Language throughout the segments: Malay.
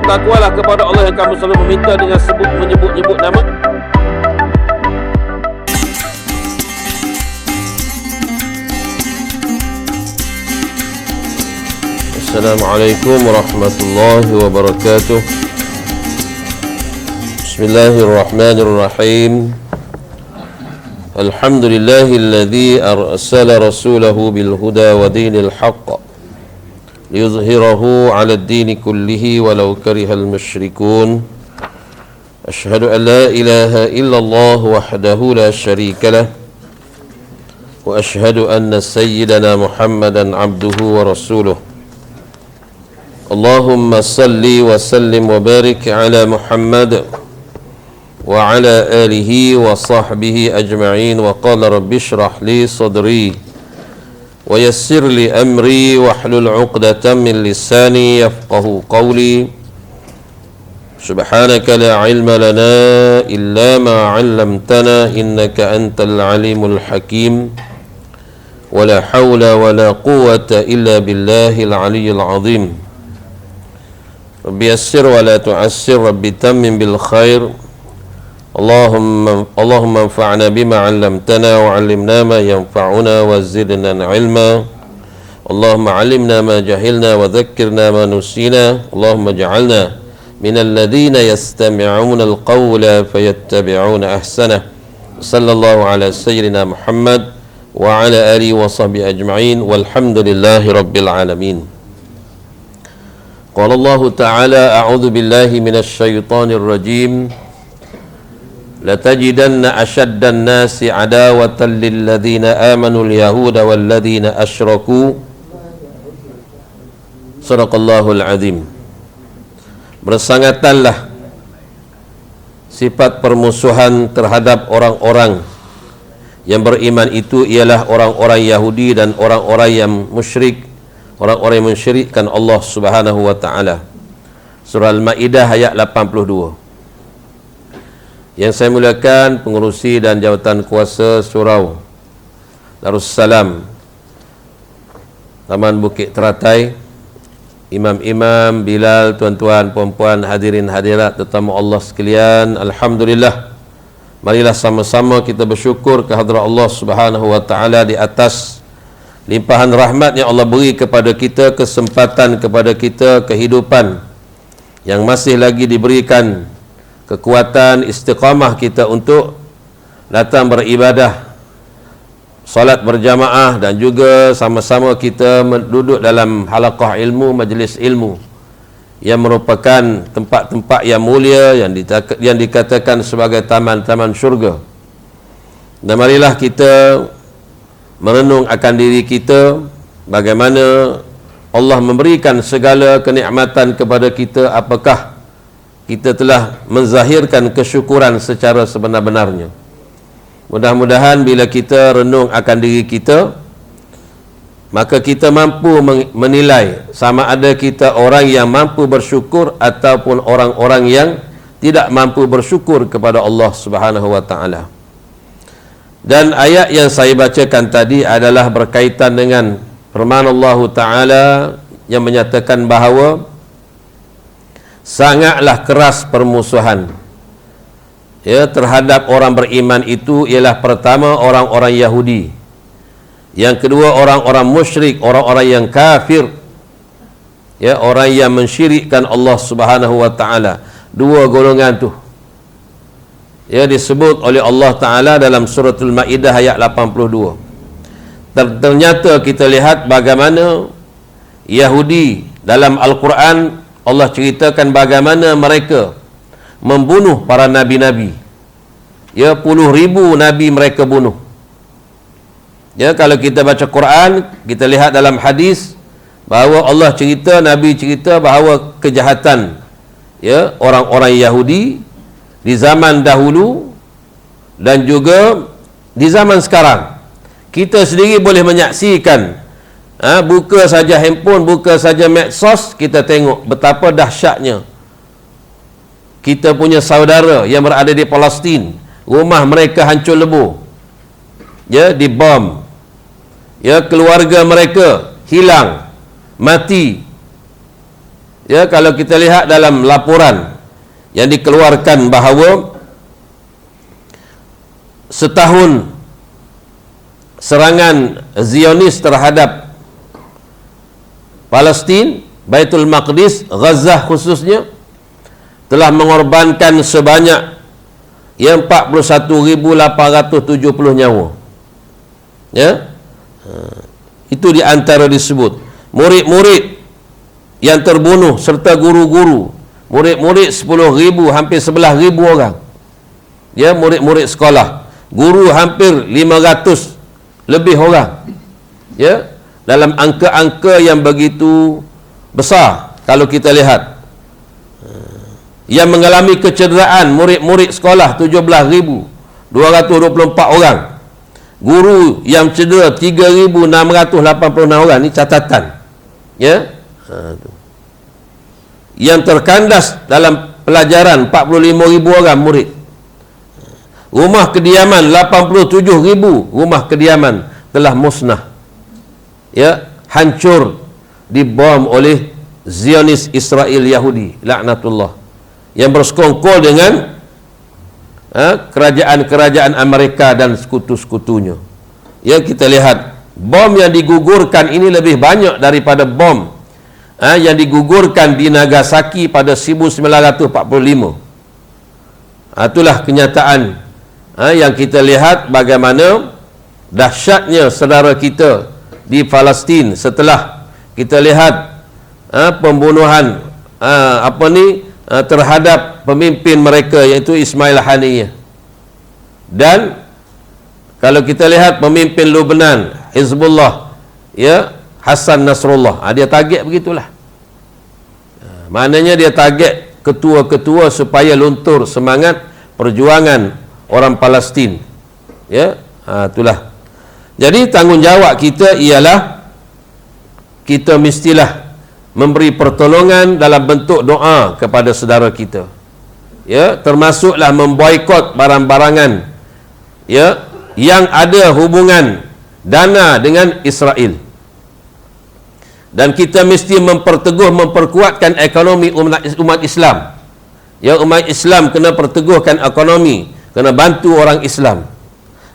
bertakwalah kepada Allah yang kamu selalu meminta dengan menyebut-nyebut nama. Assalamualaikum warahmatullahi wabarakatuh. Bismillahirrahmanirrahim. Alhamdulillahilladzi arsala rasulahu bil huda wa dinil haqq liyuzhirahu 'ala ad-din kullihi walau karihal musyrikun. Asyhadu an la ilaha illallah wahdahu la syarika lah wa asyhadu anna sayyidana Muhammadan 'abduhu wa rasuluh. Allahumma salli wa sallim wa barik ala Muhammad wa ala alihi wa sahbihi ajma'in. Wa qala rabbi shrah li sadri wa yassir li amri wa hlul 'uqdatam min lisani yafqahu qawli. Subhanaka la ilma lana illa ma 'allamtana innaka antal alimul hakim. Wa la hawla wa la quwwata illa billahil aliyyil azim. Rabbi yassir wa la tu'assir, Rabbi tammim bil khair. Allahumma anfa'na bima 'allamtana wa 'allimna ma yanfa'una wa zidna 'ilma. Allahumma 'allimna ma jahilna wa dhakkirna ma nusina. Allahumma ij'alna minal ladzina yastami'una al-qawla fayattabi'una ahsanah. Sallallahu ala sayyidina Muhammad wa ala alihi wa sahbihi ajma'in walhamdulillahi rabbil alamin. Qala Allah Ta'ala a'udzu billahi minasy syaithanir rajim. La tajidanna ashaddan nasi adawatan lil ladzina amanu al yahuda wal ladzina asyraku. Shadaqallahul azim. Bersangatanlah sifat permusuhan terhadap orang-orang yang beriman itu ialah orang-orang Yahudi dan orang-orang yang musyrik, orang-orang yang mensyirikkan Allah Subhanahu wa taala. Surah Al-Maidah ayat 82. Yang saya muliakan pengerusi dan jawatan kuasa surau Darussalam Taman Bukit Teratai, imam-imam, Bilal, tuan-tuan, puan-puan, hadirin hadirat tetamu Allah sekalian, alhamdulillah. Marilah sama-sama kita bersyukur kehadrat Allah Subhanahu wa taala di atas limpahan rahmat yang Allah beri kepada kita, kesempatan kepada kita, kehidupan yang masih lagi diberikan kekuatan istiqamah kita untuk datang beribadah, solat berjamaah dan juga sama-sama kita duduk dalam halaqah ilmu, majlis ilmu yang merupakan tempat-tempat yang mulia yang dikatakan sebagai taman-taman syurga. Dan marilah kita merenung akan diri kita, bagaimana Allah memberikan segala kenikmatan kepada kita, apakah kita telah menzahirkan kesyukuran secara sebenar-benarnya. Mudah-mudahan bila kita renung akan diri kita, maka kita mampu menilai sama ada kita orang yang mampu bersyukur ataupun orang-orang yang tidak mampu bersyukur kepada Allah Subhanahu wa taala. Dan ayat yang saya bacakan tadi adalah berkaitan dengan firman Allah Ta'ala yang menyatakan bahawa sangatlah keras permusuhan terhadap orang beriman itu ialah pertama orang-orang Yahudi, yang kedua orang-orang musyrik, orang-orang yang kafir, orang yang mensyirikkan Allah Subhanahu wa taala. Dua golongan tu disebut oleh Allah Ta'ala dalam suratul Maidah ayat 82. Ternyata kita lihat bagaimana Yahudi dalam Al-Quran, Allah ceritakan bagaimana mereka membunuh para nabi-nabi. Puluh ribu nabi mereka bunuh. Kalau kita baca Quran, kita lihat dalam hadis bahawa Allah cerita, Nabi cerita bahawa kejahatan orang-orang Yahudi di zaman dahulu dan juga di zaman sekarang. Kita sendiri boleh menyaksikan, buka saja handphone, buka saja medsos, kita tengok betapa dahsyatnya kita punya saudara yang berada di Palestin, rumah mereka hancur lebur, dibom, keluarga mereka hilang, mati, Ya, kalau kita lihat dalam laporan yang dikeluarkan bahawa setahun serangan Zionis terhadap Palestin, Baitul Maqdis, Gaza khususnya, telah mengorbankan sebanyak 41.870 nyawa. Ya, itu di antara disebut murid-murid yang terbunuh serta guru-guru. Murid-murid 10.000, hampir 11.000 orang. Ya, murid-murid sekolah. Guru hampir 500 lebih orang. Ya, dalam angka-angka yang begitu besar kalau kita lihat. Yang mengalami kecederaan murid-murid sekolah 17.224 orang. Guru yang cedera 3.686 orang. Ini catatan. Ya. Yang terkandas dalam pelajaran 45.000 orang murid. Rumah kediaman 87.000 rumah kediaman telah musnah. Ya, hancur dibom oleh Zionis Israel Yahudi laknatullah, yang bersekongkol dengan kerajaan-kerajaan Amerika dan sekutu-sekutunya. Ya, kita lihat bom yang digugurkan ini lebih banyak daripada bom yang digugurkan di Nagasaki pada 1945. Itulah kenyataan yang kita lihat bagaimana dahsyatnya saudara kita di Palestin setelah kita lihat pembunuhan terhadap pemimpin mereka iaitu Ismail Haniyeh. Dan kalau kita lihat pemimpin Lebanon Hizbullah, ya, Hassan Nasrullah, dia target begitulah. Maknanya dia target ketua-ketua supaya luntur semangat perjuangan orang Palestin. Ya, itulah. Jadi tanggungjawab kita ialah kita mestilah memberi pertolongan dalam bentuk doa kepada saudara kita. Ya, termasuklah memboikot barang-barangan, ya, yang ada hubungan dana dengan Israel. Dan kita mesti memperkuatkan ekonomi umat Islam. Ya, umat Islam kena perteguhkan ekonomi, kena bantu orang Islam.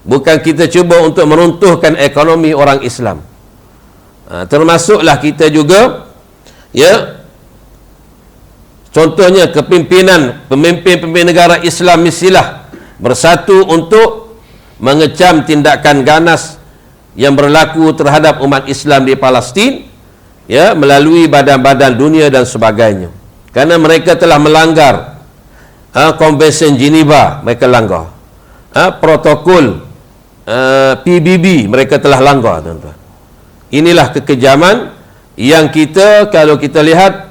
Bukan kita cuba untuk meruntuhkan ekonomi orang Islam. Termasuklah kita juga, ya, contohnya pemimpin negara Islam mestilah bersatu untuk mengecam tindakan ganas yang berlaku terhadap umat Islam di Palestin, ya, melalui badan-badan dunia dan sebagainya. Karena mereka telah melanggar Konvensi Geneva, mereka langgar. Protokol PBB mereka telah langgar, tuan-tuan. Inilah kekejaman yang kita, kalau kita lihat,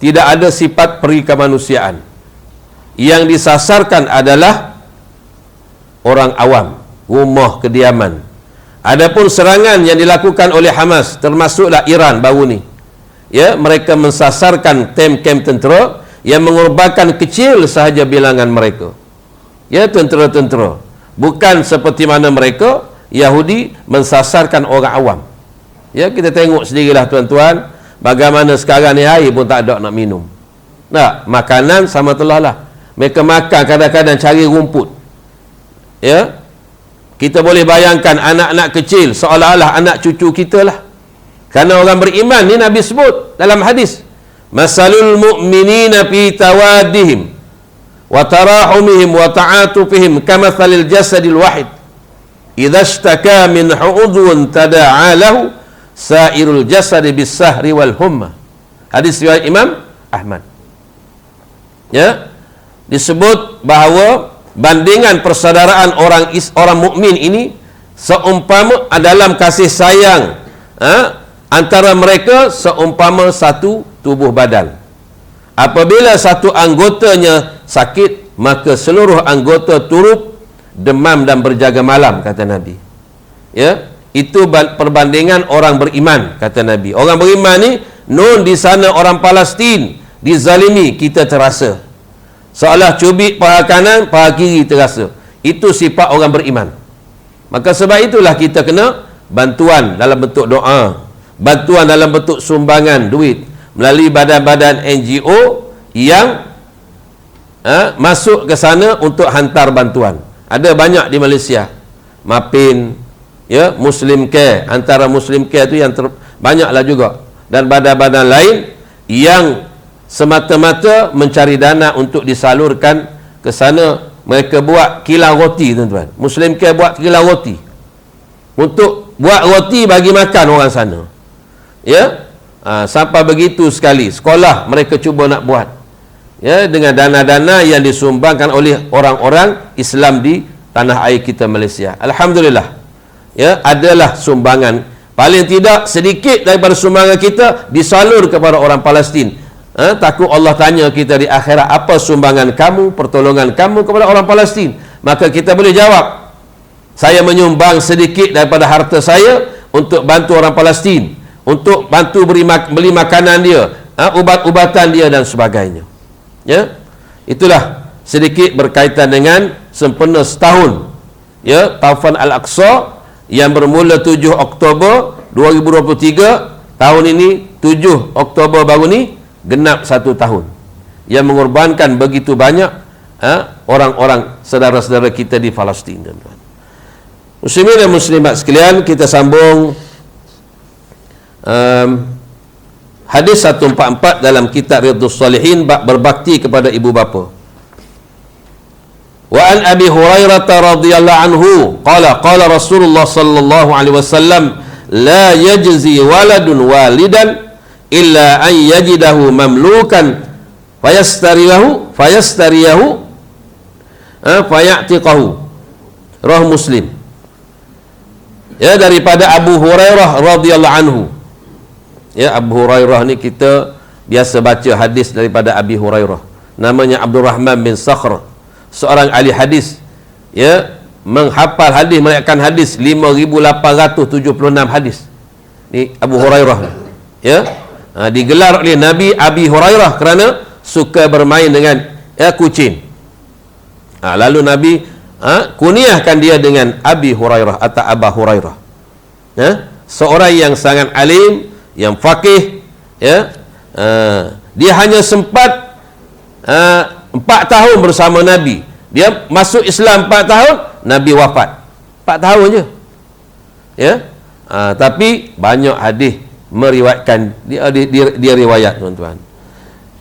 tidak ada sifat peri kemanusiaan. Yang disasarkan adalah orang awam, rumah kediaman. Adapun serangan yang dilakukan oleh Hamas, termasuklah Iran baru ni, ya, mereka mensasarkan kem-kem tentera yang mengorbankan kecil sahaja bilangan mereka. Ya, tentera-tentera. Bukan seperti mana mereka Yahudi mensasarkan orang awam. Ya, kita tengok sendirilah tuan-tuan, bagaimana sekarang ni air pun tak ada nak minum. Nah, makanan sama telah lah. Mereka makan kadang-kadang cari rumput. Ya, kita boleh bayangkan anak-anak kecil seolah-olah anak cucu kita lah. Kerana orang beriman ni Nabi sebut dalam hadis, masalul mu'minina fi tawaddihim wa tarahumihim wa ta'atufihim kamathalil jasadil wahid idza ishtaka min udhun tada'a lahu sairul jasadi bis sahri wal humma. Hadis riwayat Imam Ahmad. Ya, disebut bahawa bandingan persaudaraan orang mukmin ini seumpama dalam kasih sayang antara mereka seumpama satu tubuh badan. Apabila satu anggotanya sakit, maka seluruh anggota turut demam dan berjaga malam, kata Nabi. Ya, itu perbandingan orang beriman, kata Nabi. Orang beriman ni non di sana orang Palestin dizalimi, kita terasa. Seolah cubit paha kanan, paha kiri terasa. Itu sifat orang beriman. Maka sebab itulah kita kena bantuan dalam bentuk doa, bantuan dalam bentuk sumbangan duit, melalui badan-badan NGO yang masuk ke sana untuk hantar bantuan. Ada banyak di Malaysia. MAPIN, ya, Muslim Care, antara Muslim Care tu yang banyaklah juga, dan badan-badan lain yang semata-mata mencari dana untuk disalurkan ke sana. Mereka buat kilang roti, tuan-tuan. Muslim Care buat kilang roti untuk buat roti bagi makan orang sana, ya. Sampai begitu sekali sekolah mereka cuba nak buat, ya, dengan dana-dana yang disumbangkan oleh orang-orang Islam di tanah air kita Malaysia. Alhamdulillah, ya, adalah sumbangan, paling tidak sedikit daripada sumbangan kita disalur kepada orang Palestin. Takut Allah tanya kita di akhirat, apa sumbangan kamu, pertolongan kamu kepada orang Palestin? Maka kita boleh jawab, saya menyumbang sedikit daripada harta saya untuk bantu orang Palestin, untuk bantu beli makanan dia, ubat-ubatan dia dan sebagainya. Ya, itulah sedikit berkaitan dengan sempena setahun, ya, Taufan Al-Aqsa yang bermula 7 Oktober 2023. Tahun ini 7 Oktober baru ni genap 1 tahun, yang mengorbankan begitu banyak orang-orang saudara-saudara kita di Palestin. Muslimin dan muslimat sekalian, kita sambung hadis 144 dalam kitab Riyadhus Shalihin, bab berbakti kepada ibu bapa. Wa an Abi Hurairah radhiyallahu anhu qala qala Rasulullah sallallahu alaihi wasallam la yajzi waladun walidan illa an yajidahu mamlukan fayastariyahu fayatiqahu. Rawi Muslim. Ya, daripada Abu Hurairah radhiyallahu anhu. Ya, Abu Hurairah ni kita biasa baca hadis daripada Abi Hurairah. Namanya Abdul Rahman bin Sakhr, seorang ahli hadis, ya, menghafal hadis, meriwayatkan hadis 5876 hadis. Ni Abu Hurairah, ya. Digelar oleh Nabi Abi Hurairah kerana suka bermain dengan, ya, kucing. Lalu Nabi kuniahkan dia dengan Abi Hurairah atau Aba Hurairah. Ya, seorang yang sangat alim, yang faqih, ya. Dia hanya sempat 4 tahun bersama Nabi. Dia masuk Islam 4 tahun, Nabi wafat 4 tahun je, ya. Tapi banyak hadis meriwayatkan dia riwayat, tuan-tuan.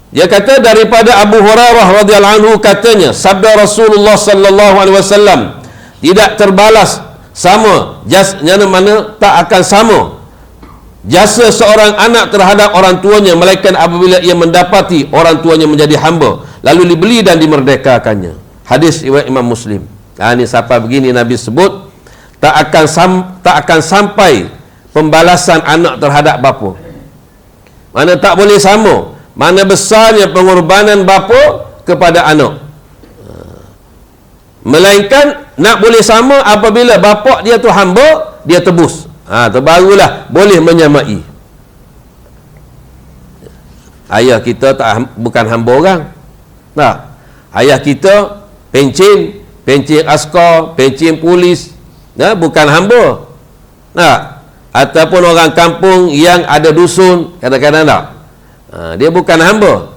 Dia kata daripada Abu Hurairah radhiyallahu anhu, katanya sabda Rasulullah sallallahu alaihi wasallam, tidak terbalas sama yang mana tak akan sama jasa seorang anak terhadap orang tuanya, melainkan apabila ia mendapati orang tuanya menjadi hamba lalu dibeli dan dimerdekakannya. Hadis riwayat Imam Muslim. Ini sampai begini Nabi sebut, tak akan sampai pembalasan anak terhadap bapa. Mana tak boleh sama, mana besarnya pengorbanan bapa kepada anak, melainkan nak boleh sama apabila bapa dia tu hamba, dia tebus. Barulah boleh menyamai. Ayah kita bukan hamba orang. Tak. Ayah kita pencin askar, pencin polis, bukan hamba. Tak. Ataupun orang kampung yang ada dusun, kadang-kadang tak. Dia bukan hamba.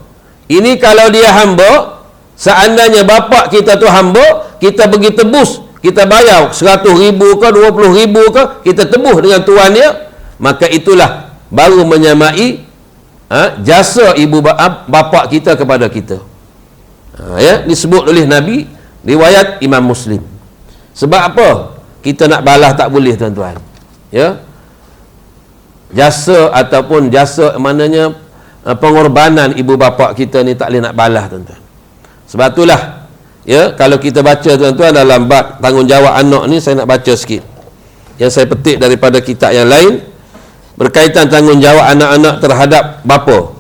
Ini kalau dia hamba, seandainya bapa kita tu hamba, kita pergi tebus, kita bayar 100,000 ke 20,000 ke, kita tebus dengan tuan dia, maka itulah baru menyamai jasa ibu bapa kita kepada kita. Ya, disebut oleh Nabi, riwayat Imam Muslim. Sebab apa kita nak balas tak boleh, tuan-tuan? Ya, jasa ataupun jasa maknanya pengorbanan ibu bapa kita ni tak boleh nak balas, tuan-tuan. Sebab itulah, ya, kalau kita baca, tuan-tuan, dalam bab tanggungjawab anak ni, saya nak baca sikit yang saya petik daripada kitab yang lain berkaitan tanggungjawab anak-anak terhadap bapa.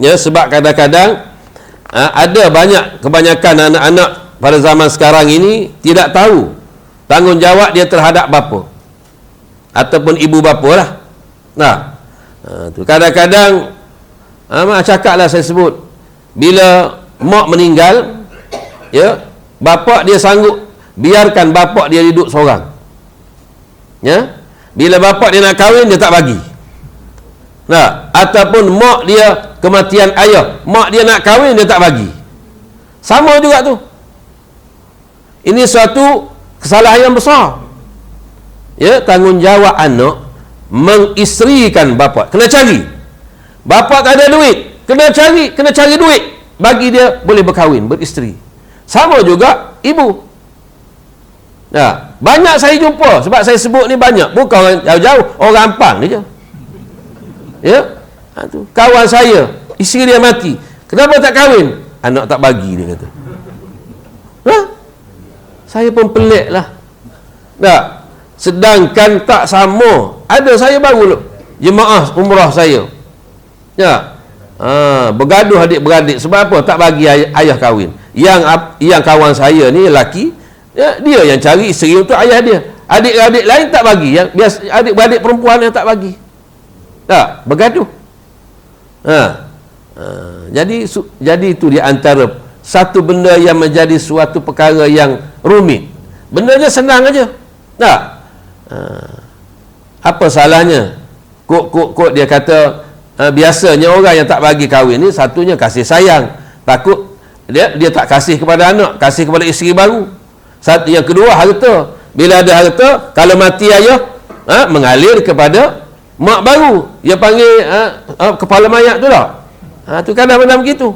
Ya, sebab kadang-kadang ada kebanyakan anak-anak pada zaman sekarang ini tidak tahu tanggungjawab dia terhadap bapa ataupun ibu bapa lah. Tu kadang-kadang cakaplah saya sebut, bila mak meninggal, ya, bapa dia sanggup biarkan bapa dia hidup seorang. Ya, bila bapa dia nak kahwin, dia tak bagi. Nah, ataupun mak dia kematian ayah, mak dia nak kahwin dia tak bagi. Sama juga tu. Ini suatu kesalahan yang besar. Ya, tanggungjawab anak mengisterikan bapa. Kena cari. Bapa tak ada duit, kena cari duit bagi dia boleh berkahwin, beristeri. Sama juga ibu. Nah, banyak saya jumpa, sebab saya sebut ni banyak, bukan orang jauh-jauh, orang Ampang ni je. Ya, tu kawan saya, isteri dia mati, kenapa tak kahwin? Anak tak bagi, dia kata. Saya pun pelik lah. Tak, sedangkan tak sama. Ada saya baru jemaah umrah saya. Ya, bergaduh adik-beradik sebab apa? Tak bagi ayah kahwin. Yang kawan saya ni lelaki, ya, dia yang cari isteri untuk ayah dia. Adik-adik lain tak bagi. Yang biasa adik-beradik perempuan yang tak bagi. Tak, bergaduh. Jadi itu di antara satu benda yang menjadi suatu perkara yang rumit. Bendanya senang aja. Tak. Apa salahnya? Kok dia kata biasanya orang yang tak bagi kahwin ni satunya kasih sayang. Takut dia tak kasih kepada anak, kasih kepada isteri baru. Satu yang kedua harta. Bila ada harta, kalau mati ayah, mengalir kepada mak baru. Dia panggil kepala mayat tu tak? Tu kadang-kadang begitu.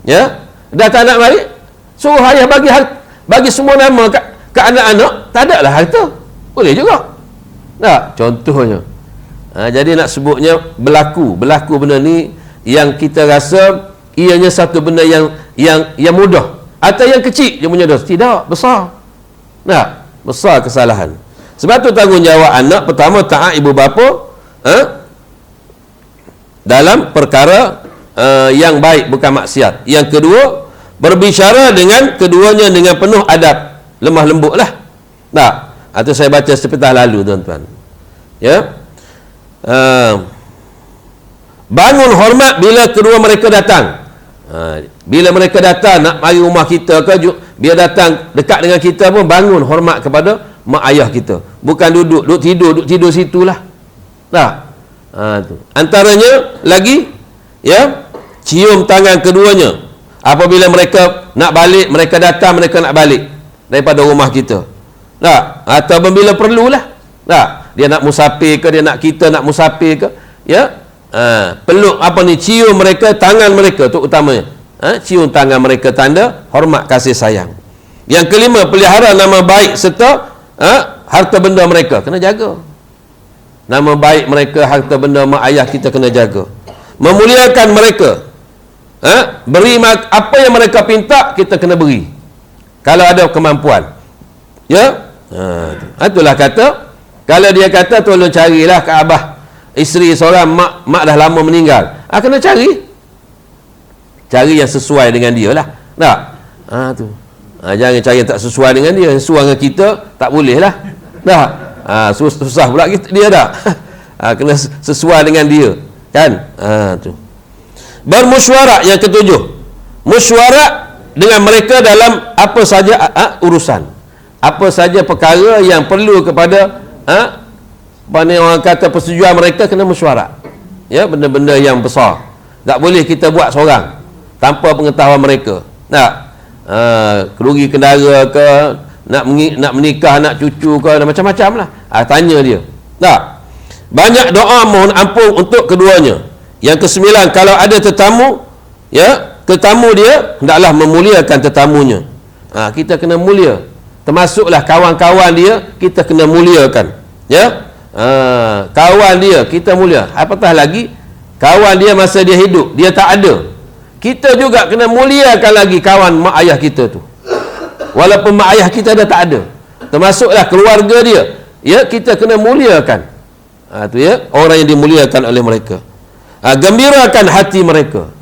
Ya, dah tak nak balik, suruh ayah bagi semua nama ke anak-anak, tak ada lah harta. Boleh juga. Tak, contohnya. Jadi nak sebutnya berlaku benda ni yang kita rasa ianya satu benda yang mudah atau yang kecil dia punya dosa. Tidak, besar. Nah, besar kesalahan. Sebab tu tanggungjawab anak pertama taat ibu bapa dalam perkara yang baik, bukan maksiat. Yang kedua, berbicara dengan keduanya dengan penuh adab, lemah lembut lah. Tak, atau saya baca sepatah lalu tuan-tuan. Ya, bangun hormat bila kedua mereka datang. Bila mereka datang nak mari rumah kita ke, biar datang dekat dengan kita pun bangun hormat kepada mak ayah kita. Bukan duduk tidur situlah. Tak. Tu. Antaranya lagi, ya, cium tangan keduanya. Apabila mereka nak balik, mereka datang, mereka nak balik daripada rumah kita. Tak. Atau bila perlulah. Tak. Dia nak musafir ke, dia nak kita nak musafir ke, ya, peluk apa ni, cium mereka, tangan mereka tu utamanya. Cium tangan mereka, tanda hormat kasih sayang. Yang kelima, pelihara nama baik serta harta benda mereka, kena jaga. Nama baik mereka, harta benda mak ayah kita kena jaga. Memuliakan mereka. Beri apa yang mereka pinta, kita kena beri kalau ada kemampuan. Ya, itulah kata, kalau dia kata tolong carilah ke abah isteri seorang, mak dah lama meninggal, kena cari yang sesuai dengan dia lah. Tak? Tu. Jangan cari yang tak sesuai dengan dia. Sesuai dengan kita tak boleh lah. Tak? Susah pula dia tak? Kena sesuai dengan dia. Kan? Tu. Bermusyawarah, yang ketujuh. Musyawarah dengan mereka dalam apa saja urusan. Apa saja perkara yang perlu kepada orang kata persetujuan mereka, kena mesyuarat. Ya, benda-benda yang besar tak boleh kita buat seorang tanpa pengetahuan mereka. Tak, kerugi kendara ke, nak menikah anak cucu ke, macam-macam lah. Tanya dia. Tak, banyak doa mohon ampun untuk keduanya. Yang kesembilan, kalau ada tetamu, ya, tetamu dia hendaklah memuliakan tetamunya. Kita kena mulia, termasuklah kawan-kawan dia kita kena muliakan. Ya, kawan dia kita mulia. Apatah lagi kawan dia masa dia hidup, dia tak ada, kita juga kena muliakan lagi kawan mak ayah kita tu, walaupun mak ayah kita dah tak ada. Termasuklah keluarga dia, ya, kita kena muliakan. Tu, ya, orang yang dimuliakan oleh mereka. Gembirakan hati mereka.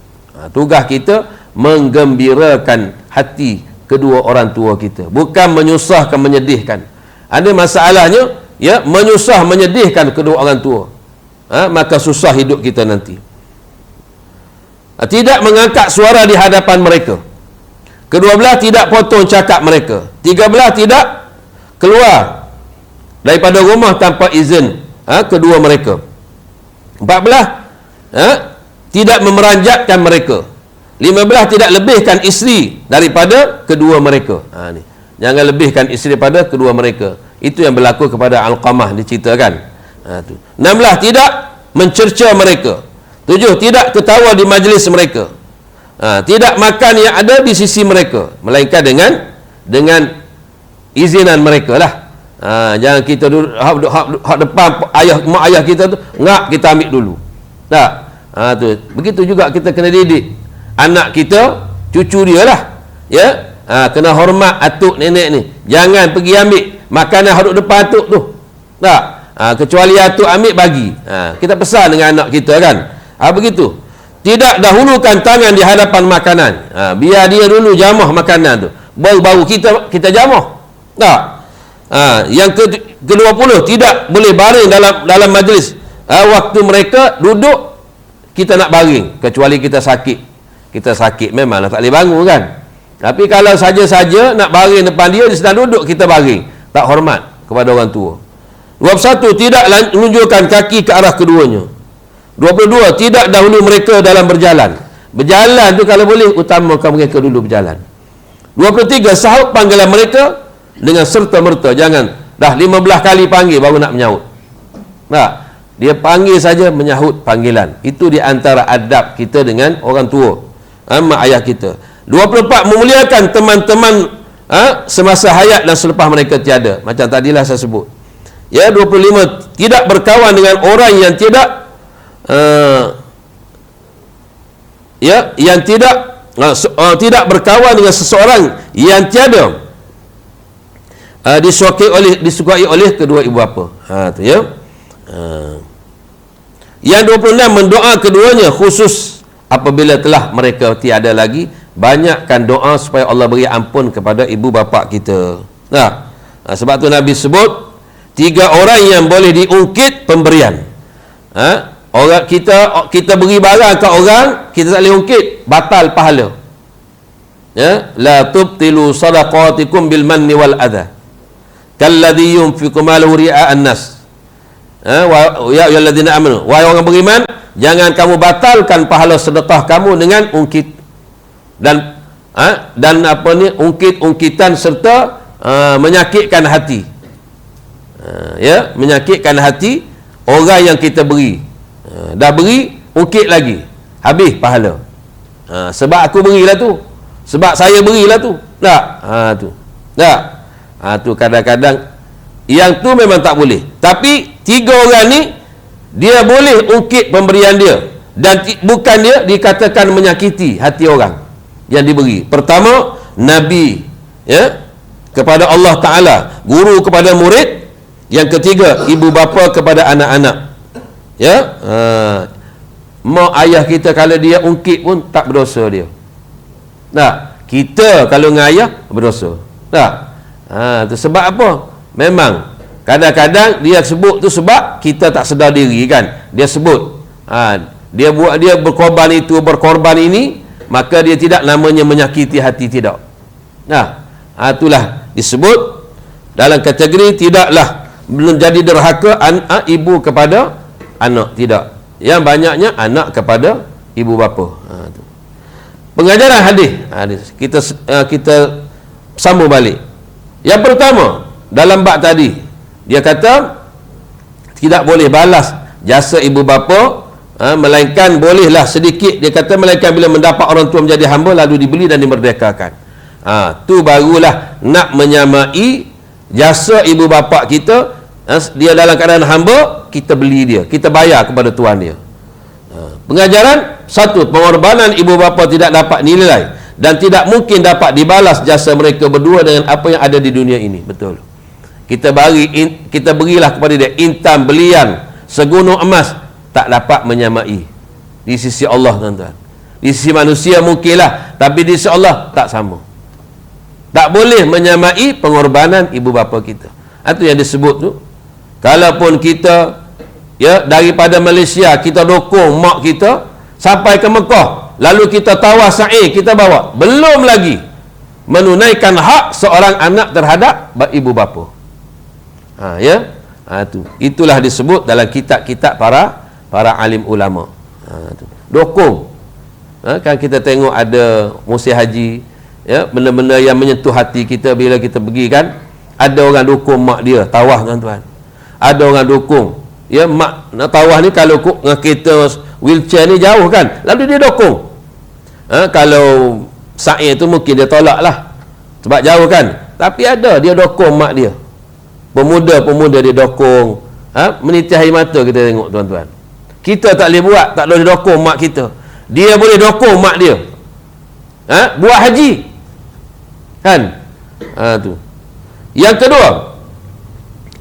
Tugas kita menggembirakan hati kedua orang tua kita, bukan menyusahkan, menyedihkan. Ada masalahnya, ya, menyusah menyedihkan kedua orang tua, maka susah hidup kita nanti. Tidak mengangkat suara di hadapan mereka. Kedua belah tidak potong cakap mereka. Tiga belah tidak keluar daripada rumah tanpa izin kedua mereka. 14, tidak memeranjatkan mereka. 15, tidak lebihkan isteri daripada kedua mereka. Ni. Jangan lebihkan isteri daripada kedua mereka. Itu yang berlaku kepada Alqamah diceritakan. Tu. 16, tidak mencerca mereka. 7, tidak ketawa di majlis mereka. Tidak makan yang ada di sisi mereka, melainkan dengan izinan mereka lah. Jangan kita duduk hak depan mak ayah kita tu, ngap kita ambil dulu. Tak. Tu. Begitu juga kita kena didik anak kita, cucu dia lah. Ya. Kena hormat atuk nenek ni. Jangan pergi ambil makanan hak depan atuk tu. Tak. Kecuali atuk ambil bagi. Kita pesan dengan anak kita kan. Begitu. Tidak dahulukan tangan di hadapan makanan. Biar dia dulu jamah makanan tu. Baru kita jamah. Tak. Yang ke-20, tidak boleh baring dalam majlis. Waktu mereka duduk, kita nak baring. Kecuali kita sakit. Kita sakit memanglah tak boleh bangun kan. Tapi kalau saja-saja nak baring depan dia sedang duduk, kita baring. Tak hormat kepada orang tua. 21, tidak menunjukkan kaki ke arah keduanya. 22, tidak dahulu mereka dalam berjalan. Berjalan tu kalau boleh, utamakan mereka dulu berjalan. 23, sahut panggilan mereka dengan serta-merta. Jangan dah 15 kali panggil baru nak menyahut. Tak. Dia panggil saja, menyahut panggilan. Itu di antara adab kita dengan orang tua, mak ayah kita. 24, memuliakan teman-teman semasa hayat dan selepas mereka tiada. Macam tadilah saya sebut. Ya, 25, tidak berkawan dengan orang yang tidak tidak berkawan dengan seseorang yang tiada disukai oleh kedua ibu bapa. Tu ya. Yang 26, mendoa keduanya khusus apabila telah mereka tiada lagi. Banyakkan doa supaya Allah beri ampun kepada ibu bapa kita. Sebab tu Nabi sebut 3 orang yang boleh diungkit pemberian. Orang kita beri barang kat orang, kita tak boleh ungkit, batal pahala. Ya, la tubtilu sadaqatikum bil manni wal adha kalladhi yunfiqu malahu ria'an nas. Ya ayyuhalladzina amanu, wahai orang beriman, jangan kamu batalkan pahala sedekah kamu dengan ungkit dan ungkit-ungkitan serta menyakitkan hati. Ya, menyakitkan hati orang yang kita beri. Dah beri, ungkit lagi, habis pahala. Sebab aku berilah tu, sebab saya berilah tu. Tak. Tu. Tak. Tu kadang-kadang yang tu memang tak boleh. Tapi 3 orang ni dia boleh ungkit pemberian dia, dan bukan dia dikatakan menyakiti hati orang yang diberi. Pertama, Nabi, ya, kepada Allah Ta'ala, guru kepada murid. Yang ketiga, ibu bapa kepada anak-anak. Ya, mak ayah kita kalau dia ungkit pun tak berdosa dia. Tak. Kita kalau dengan ayah berdosa. Tak. Tu sebab apa? Memang kadang-kadang dia sebut tu sebab kita tak sedar diri kan. Dia sebut, dia buat, dia berkorban itu, berkorban ini, maka dia tidak namanya menyakiti hati, tidak. Itulah disebut dalam kategori tidaklah menjadi derhaka ibu kepada anak, tidak. Yang banyaknya anak kepada ibu bapa. Pengajaran hadis kita sambung balik. Yang pertama, dalam bab tadi dia kata tidak boleh balas jasa ibu bapa, melainkan bolehlah sedikit. Dia kata melainkan bila mendapat orang tua menjadi hamba lalu dibeli dan dimerdekakan. Tu barulah nak menyamai jasa ibu bapa kita. Dia dalam keadaan hamba, kita beli dia, kita bayar kepada tuan dia. Pengajaran 1, pengorbanan ibu bapa tidak dapat nilai dan tidak mungkin dapat dibalas jasa mereka berdua dengan apa yang ada di dunia ini. Betul. Kita berilah kepada dia intan belian segunung emas, tak dapat menyamai di sisi Allah, tuan-tuan. Di sisi manusia mungkinlah, tapi di sisi Allah tak sama. Tak boleh menyamai pengorbanan ibu bapa kita. Itu yang disebut tu. Kalaupun kita, ya, daripada Malaysia kita dokong mak kita sampai ke Mekah, lalu kita tawaf sa'i, kita bawa, belum lagi menunaikan hak seorang anak terhadap ibu bapa. Ya, itulah disebut dalam kitab-kitab para para alim ulama. Dokong. Kan kita tengok ada musim haji, ya, benda-benda yang menyentuh hati kita bila kita pergi kan, ada orang dukung mak dia tawaf tuan-tuan. Ada orang dukung, ya, mak nak tawaf ni kalau dengan kereta wheelchair ni jauh kan, lalu dia dukung. Kalau sa'i tu mungkin dia tolak lah sebab jauh kan, tapi ada dia dukung mak dia. Pemuda-pemuda dia dukung, menitis air mata kita tengok tuan-tuan. Kita tak boleh buat, tak boleh dukung mak kita. Dia boleh dukung mak dia buat haji kan. Tu yang kedua,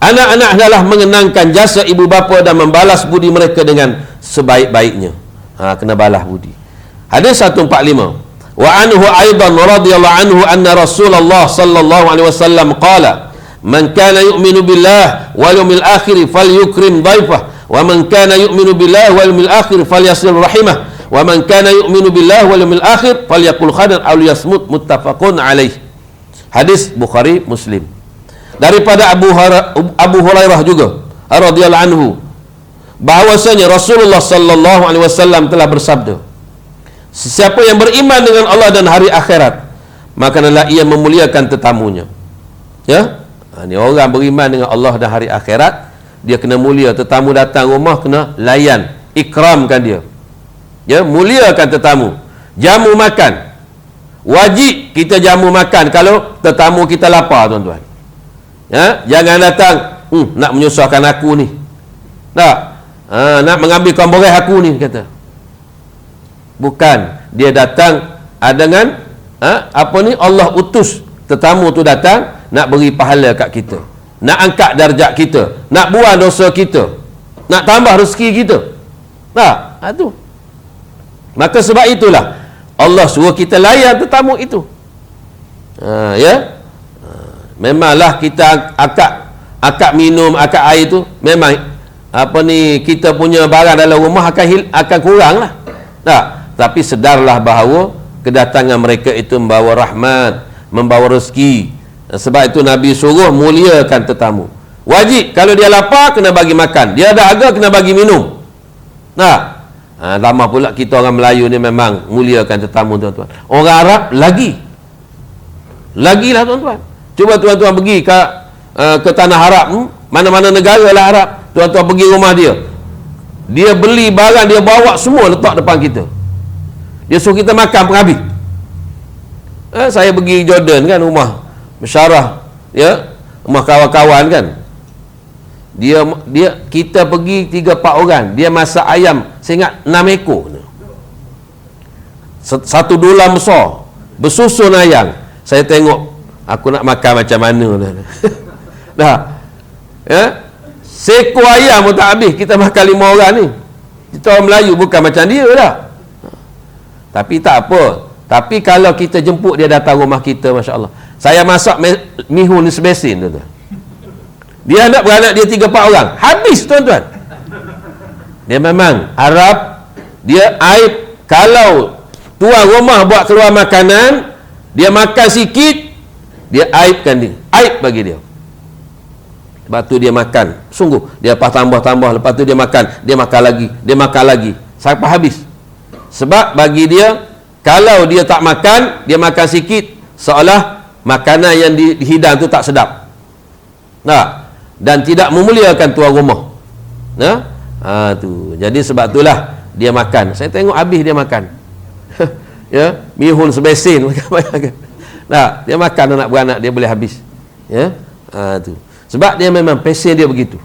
anak-anak adalah mengenangkan jasa ibu bapa dan membalas budi mereka dengan sebaik-baiknya. Kena balas budi. Hadis 145. Wa anhu aidan radhiyallahu anhu anna Rasulullah sallallahu alaihi wasallam qala man kana yu'minu billah wal yawmil akhir falyukrim dhaifah wa man kana yu'minu billah wal yawmil akhir falyasil rahimah wa man kana yu'minu billah wal yawmil akhir falyaqul khairan aw liyasmut, muttafaqun alaih. Hadis Bukhari Muslim. Daripada Abu Hurairah juga radhiyallahu anhu bahwasanya Rasulullah sallallahu alaihi wasallam telah bersabda, sesiapa yang beriman dengan Allah dan hari akhirat, maka hendaklah ia memuliakan tetamunya. Ya, ni orang beriman dengan Allah dan hari akhirat, dia kena mulia. Tetamu datang rumah kena layan, ikramkan dia. Ya, muliakan tetamu. Jamu makan, wajib kita jamu makan kalau tetamu kita lapar tuan-tuan. Ya, jangan datang nak menyusahkan aku ni, tak, nak mengambil komboreh aku ni, kata. Bukan, dia datang dengan apa ni, Allah utus tetamu tu datang nak beri pahala kat kita, nak angkat darjat kita, nak buang dosa kita, nak tambah rezeki kita. Tak, tu. Maka sebab itulah Allah suruh kita layan tetamu itu. Ya. Memanglah kita akak minum, akak air tu memang apa ni, kita punya barang dalam rumah akan kurang lah. Tak, tapi sedarlah bahawa kedatangan mereka itu membawa rahmat, membawa rezeki. Sebab itu Nabi suruh muliakan tetamu. Wajib, kalau dia lapar kena bagi makan, dia dahaga kena bagi minum. Nah, lama pula kita orang Melayu ni memang muliakan tetamu tuan-tuan. Orang Arab lagilah tuan-tuan. Cuba tuan-tuan pergi ke tanah Arab, mana-mana negara lah Arab, tuan-tuan pergi rumah dia, dia beli barang, dia bawa semua letak depan kita, dia suruh kita makan pun habis. Saya pergi Jordan kan, rumah Mesyarah, ya, rumah kawan-kawan kan, dia kita pergi 3-4 orang, dia masak ayam, saya ingat 6 ekor, satu dulang besar, bersusun ayam. Saya tengok, aku nak makan macam mana dah. Ya, seekor ayam pun tak habis, kita makan 5 orang ni. Kita orang Melayu bukan macam dia dah. Tapi tak apa, tapi kalau kita jemput dia datang rumah kita, Masya Allah, saya masak mihun sebesin tuan-tuan, dia nak beranak dia 3-4 orang, habis tuan-tuan. Dia memang Arab, dia aib. Kalau tuan rumah buat keluar makanan, dia makan sikit, dia aibkan dia, aib bagi dia. Lepas tu dia makan, sungguh dia tambah, lepas tu dia makan lagi sampai habis. Sebab bagi dia, kalau dia tak makan, dia makan sikit, seolah makanan yang dihidang tu tak sedap. Nah, dan tidak memuliakan tuan rumah. Tu. Jadi sebab itulah dia makan. Saya tengok habis dia makan. Ya, mihun sebesin nah, dia makan anak beranak dia boleh habis. Ya, tu. Sebab dia memang pesen dia begitu.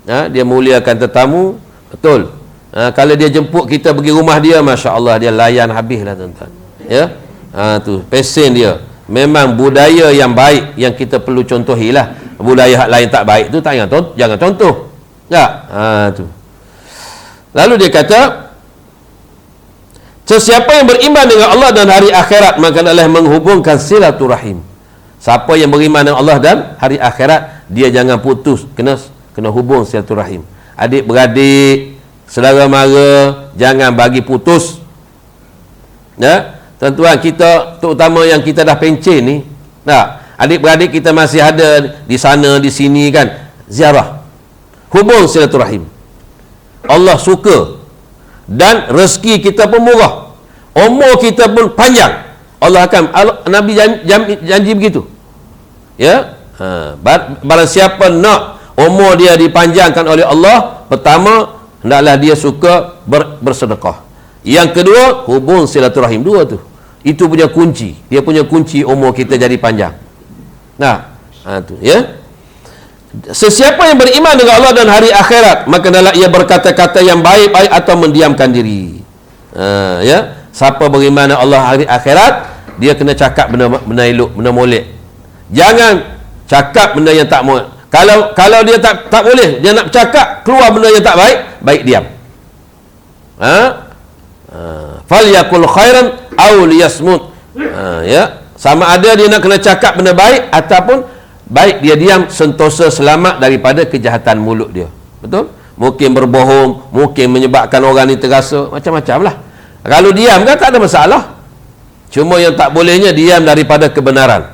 Dia muliakan tetamu, betul. Kalau dia jemput kita pergi rumah dia, Masya Allah, dia layan habislah tuan-tuan. Ya, tu pesen dia. Memang budaya yang baik yang kita perlu contohilah. Budaya hak lain tak baik tu jangan contoh. Tak, tu. Lalu dia kata, sesiapa yang beriman dengan Allah dan hari akhirat, maka adalah menghubungkan silaturahim. Siapa yang beriman dengan Allah dan hari akhirat, dia jangan putus, kena hubung silaturahim. Adik-beradik, saudara mara, jangan bagi putus. Ya, tuan-tuan, kita terutama yang kita dah pencen ni, adik-beradik kita masih ada di sana di sini kan, ziarah, hubung silaturahim. Allah suka, dan rezeki kita pun murah, umur kita pun panjang. Allah akan, Nabi janji begitu. Ya, barang siapa nak umur dia dipanjangkan oleh Allah, pertama hendaklah dia suka bersedekah. Yang kedua, hubung silaturahim. Dua tu, itu punya kunci. Dia punya kunci umur kita jadi panjang. Nah, tu ya. Sesiapa yang beriman dengan Allah dan hari akhirat, maka hendaklah ia berkata-kata yang baik-baik atau mendiamkan diri. Ya, siapa beriman dengan Allah hari akhirat, dia kena cakap benda elok, benda molek. Jangan cakap benda yang tak molek. Kalau dia tak boleh, dia nak bercakap keluar benda yang tak baik, baik diam. Falyakul khairan aw liyasmut. Ya, sama ada dia nak kena cakap benda baik ataupun baik dia diam, sentosa selamat daripada kejahatan mulut dia. Betul? Mungkin berbohong, mungkin menyebabkan orang ni terasa macam-macam lah. Kalau diam kan tak ada masalah. Cuma yang tak bolehnya diam daripada kebenaran.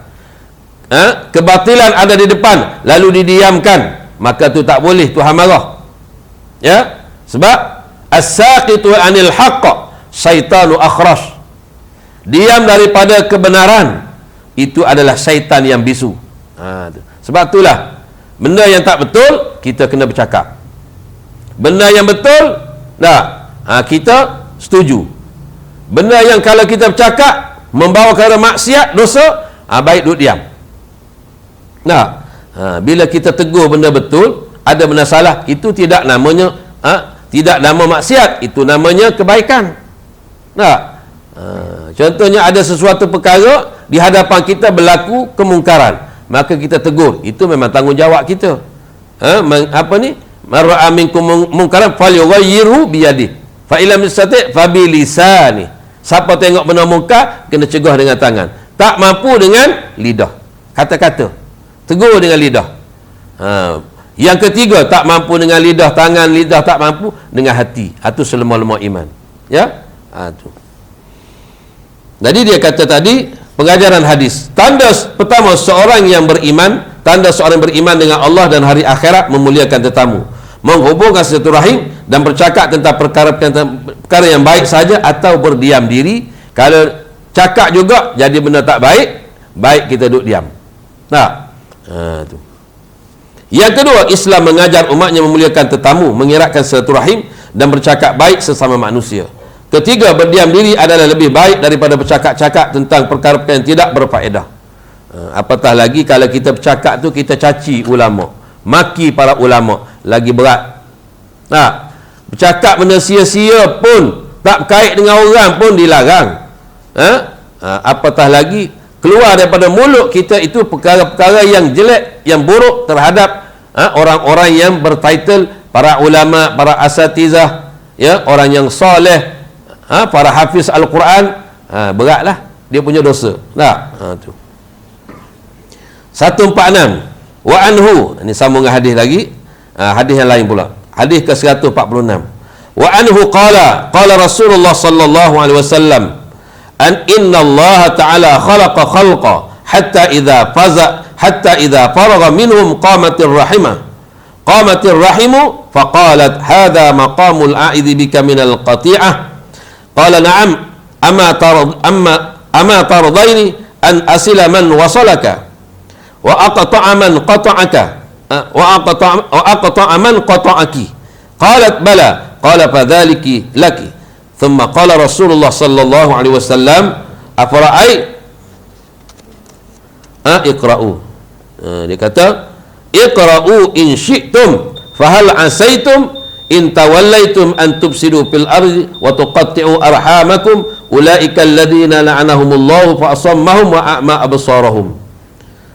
Kebatilan ada di depan lalu didiamkan, maka tu tak boleh, Tuhan marah. Ya, sebab as-saqitu anil haqq syaitanu akhras. Diam daripada kebenaran itu adalah syaitan yang bisu. Sebab itulah benda yang tak betul kita kena bercakap. Benda yang betul kita setuju. Benda yang kalau kita bercakap membawa kepada maksiat, dosa, baik duduk diam. Bila kita tegur benda betul, ada benda salah, itu tidak namanya tidak nama maksiat, itu namanya kebaikan. Contohnya ada sesuatu perkara di hadapan kita berlaku kemungkaran, maka kita tegur, itu memang tanggungjawab kita. Mar'a minkum mungkaran falyughayyirhu biyadihi fa illam yastati' fa bi lisani. Siapa tengok benda mungkar, kena cegah dengan tangan. Tak mampu dengan lidah, kata-kata, tegur dengan lidah. Yang ketiga, tak mampu dengan lidah, tangan, lidah tak mampu, dengan hati. Itu selemah-lemah iman. Ya, tu. Jadi dia kata tadi, pengajaran hadis, tanda pertama seorang yang beriman, tanda seorang beriman dengan Allah dan hari akhirat, memuliakan tetamu, menghubungkan silaturahim, dan bercakap tentang perkara yang baik saja atau berdiam diri. Kalau cakap juga jadi benda tak baik, baik kita duduk diam. Tu. Yang kedua, Islam mengajar umatnya memuliakan tetamu, mengeratkan silaturahim, dan bercakap baik sesama manusia. Ketiga, berdiam diri adalah lebih baik daripada bercakap-cakap tentang perkara-perkara yang tidak berfaedah. Apatah lagi kalau kita bercakap tu kita caci ulama, maki para ulama, lagi berat. Bercakap benda sia-sia pun, tak berkait dengan orang pun dilarang. Apatah lagi keluar daripada mulut kita itu perkara-perkara yang jelek, yang buruk terhadap orang-orang yang bertitle para ulama, para asatizah, ya, orang yang soleh, para hafiz Al-Quran. Beratlah dia punya dosa. Tu 146. Wa anhu, ini sambung dengan hadis lagi, hadis yang lain pula, hadis ke 146. Wa anhu qala Rasulullah sallallahu alaihi wasallam, an inna Allah ta'ala khalaqa khalqa hatta idza faragha minhum qamatir rahimu faqalat hadha maqamul a'idhi bika minal qati'ah. Qala na'am, ama tardaini an asila man wasalaka wa aqta'a man qata'aka wa aqta'a man qata'aki. Qalat bala. Qala fadhaliki laki. Thumma qala Rasulullah sallallahu alaihi wasallam, afara'ai iqra'u. Dia kata, iqra'u in syi'tum fahal asaitum in tawallaitum an tufsidu fil ardi wa tuqatti'u arhamakum ulaika alladhina la'anahumullahu fa asammahum wa a'ma absarahum.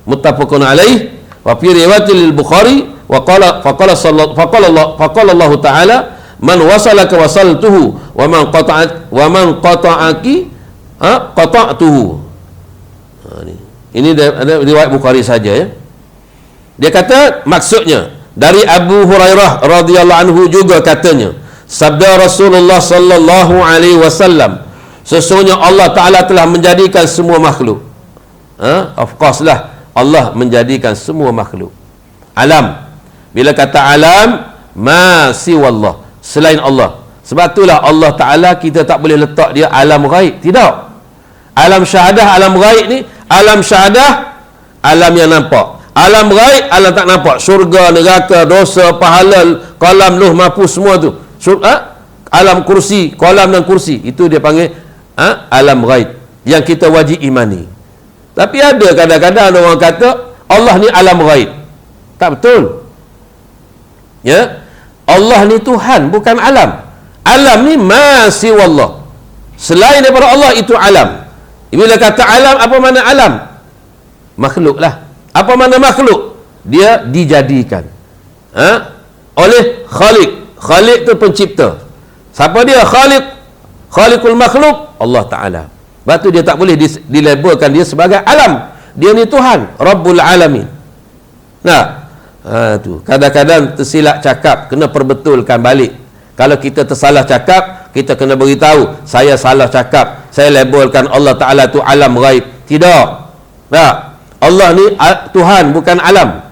Muttafaqun alaih. Wa fi riwayatil lil Bukhari wa qala Allah ta'ala, man wasalaka wasaltuhu wa man qata'aki qata'tuhu. Ini ada riwayat Bukhari saja, ya. Dia kata maksudnya dari Abu Hurairah radhiyallahu anhu juga katanya, sabda Rasulullah sallallahu alaihi wasallam, sesungguhnya Allah Taala telah menjadikan semua makhluk. Of course lah, Allah menjadikan semua makhluk. Alam. Bila kata alam, ma siwallah, selain Allah. Sebab itulah Allah Ta'ala kita tak boleh letak dia alam ghaib. Tidak. Alam syahadah, alam ghaib ni, alam syahadah, alam yang nampak. Alam ghaib, alam tak nampak. Syurga, neraka, dosa, pahala, qalam, luh, mahfuz, semua tu. Alam kursi, qalam dan kursi. Itu dia panggil alam ghaib. Yang kita wajib imani. Tapi ada kadang-kadang orang kata, Allah ni alam ghaib. Tak betul. Ya. Allah ni Tuhan, bukan alam. Alam ni masih wallah. Selain daripada Allah itu alam. Bila kata alam, apa mana alam? Makhluk lah. Apa mana makhluk? Dia dijadikan oleh Khaliq. Khaliq tu pencipta. Siapa dia? Khaliq. Khaliqul makhluk, Allah Ta'ala. Sebab tu dia tak boleh dilabelkan dia sebagai alam. Dia ni Tuhan, Rabbul Alamin. Nah, tu kadang-kadang tersilap cakap, kena perbetulkan balik. Kalau kita tersalah cakap, kita kena beritahu, saya salah cakap, saya labelkan Allah Ta'ala tu alam ghaib. Tidak. Tak. Allah ni Tuhan, bukan alam.